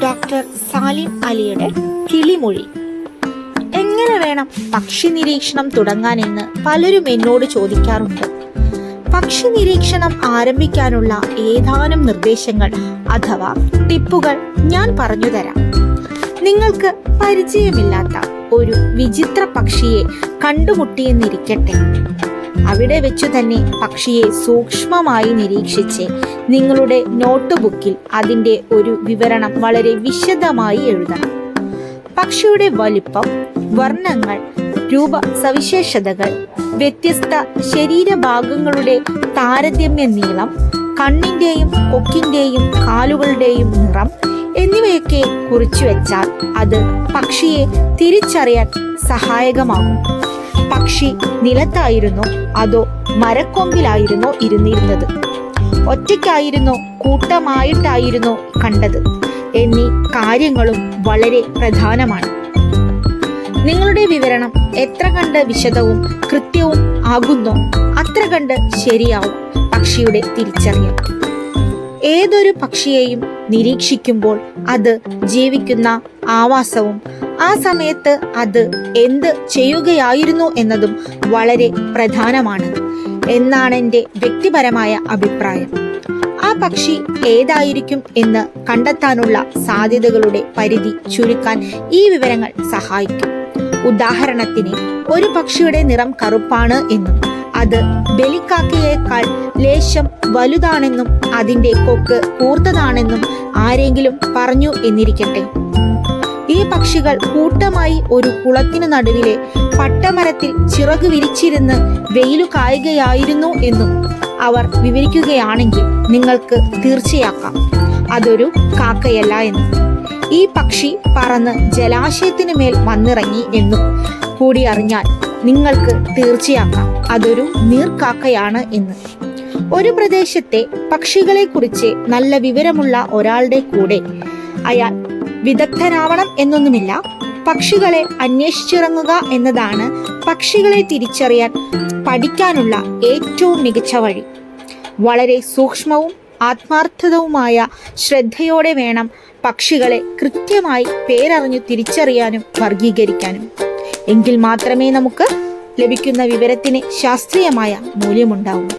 Doctor Salim അലിയുടെ കിളിമൊഴി. എങ്ങനെ വേണം പക്ഷി നിരീക്ഷണം തുടങ്ങാനെന്ന് പലരും എന്നോട് ചോദിക്കാറുണ്ട്. പക്ഷി നിരീക്ഷണം ആരംഭിക്കാനുള്ള ഏതാനും നിർദ്ദേശങ്ങൾ അഥവാ ടിപ്പുകൾ ഞാൻ പറഞ്ഞു തരാം. നിങ്ങൾക്ക് പരിചയമില്ലാത്ത ഒരു വിചിത്ര പക്ഷിയെ കണ്ടുമുട്ടിയെന്നിരിക്കട്ടെ. അവിടെ വെച്ചു തന്നെ പക്ഷിയെ സൂക്ഷ്മമായി നിരീക്ഷിച്ച് നിങ്ങളുടെ നോട്ട് ബുക്കിൽ അതിൻ്റെ ഒരു വിവരണം വളരെ വിശദമായി എഴുതണം. പക്ഷിയുടെ വലിപ്പം, വർണ്ണങ്ങൾ, രൂപ സവിശേഷതകൾ, വ്യത്യസ്ത ശരീരഭാഗങ്ങളുടെ താരതമ്യ നീളം, കണ്ണിൻ്റെയും കൊക്കിൻ്റെയും കാലുകളുടെയും നിറം എന്നിവയൊക്കെ കുറിച്ചു വെച്ചാൽ അത് പക്ഷിയെ തിരിച്ചറിയാൻ സഹായകമാകും. പക്ഷി നിലത്തായിരുന്നോ അതോ മരക്കൊമ്പിലായിരുന്നോ ഇരുന്നിരുന്നത്, ഒറ്റയ്ക്കായിരുന്നോ കൂട്ടമായിട്ടായിരുന്നോ കണ്ടത് എന്നീ കാര്യങ്ങളും വളരെ പ്രധാനമാണ്. നിങ്ങളുടെ വിവരണം എത്ര കണ്ട് വിശദവും കൃത്യവും ആകുന്നോ അത്ര കണ്ട് ശരിയാവും പക്ഷിയുടെ തിരിച്ചറിയൽ. ഏതൊരു പക്ഷിയെയും നിരീക്ഷിക്കുമ്പോൾ അത് ജീവിക്കുന്ന ആവാസവും ആ സമയത്ത് അത് എന്ത് ചെയ്യുകയായിരുന്നു എന്നതും വളരെ പ്രധാനമാണ് എന്നാണ് എൻ്റെ വ്യക്തിപരമായ അഭിപ്രായം. ആ പക്ഷി ഏതായിരിക്കും എന്ന് കണ്ടെത്താനുള്ള സാധ്യതകളുടെ പരിധി ചുരുക്കാൻ ഈ വിവരങ്ങൾ സഹായിക്കും. ഉദാഹരണത്തിന്, ഒരു പക്ഷിയുടെ നിറം കറുപ്പാണ് എന്നും അത് ബലിക്കാക്കയേക്കാൾ ലേശം വലുതാണെന്നും അതിൻ്റെ കൊക്ക് കൂർത്തതാണെന്നും ആരെങ്കിലും പറഞ്ഞു എന്നിരിക്കട്ടെ. ഈ പക്ഷികൾ കൂട്ടമായി ഒരു കുളത്തിനു നടുവിലെ പട്ടമരത്തിൽ ചിറകു വിരിച്ചിരുന്ന് വെയിലു കായുകയായിരുന്നു എന്നും അവർ വിവരിക്കുകയാണെങ്കിൽ നിങ്ങൾക്ക് തീർച്ചയാക്കാം അതൊരു കാക്കയല്ല എന്നും. ഈ പക്ഷി പറന്ന് ജലാശയത്തിനു മേൽ വന്നിറങ്ങി എന്നും കൂടി അറിഞ്ഞാൽ നിങ്ങൾക്ക് തീർച്ചയാക്കാം അതൊരു നീർക്കാക്കയാണ് എന്ന്. ഒരു പ്രദേശത്തെ പക്ഷികളെക്കുറിച്ച് നല്ല വിവരമുള്ള ഒരാളുടെ കൂടെ അയാൾ വിദഗ്ധനാവണം എന്നൊന്നുമില്ല. പക്ഷികളെ അന്വേഷിച്ചിറങ്ങുക എന്നതാണ് പക്ഷികളെ തിരിച്ചറിയാൻ പഠിക്കാനുള്ള ഏറ്റവും മികച്ച വഴി. വളരെ സൂക്ഷ്മവും ആത്മാർത്ഥതവുമായ ശ്രദ്ധയോടെ വേണം പക്ഷികളെ കൃത്യമായി പേരറിഞ്ഞു തിരിച്ചറിയാനും വർഗീകരിക്കാനും. എങ്കിൽ മാത്രമേ നമുക്ക് ലഭിക്കുന്ന വിവരത്തിന് ശാസ്ത്രീയമായ മൂല്യമുണ്ടാവൂ.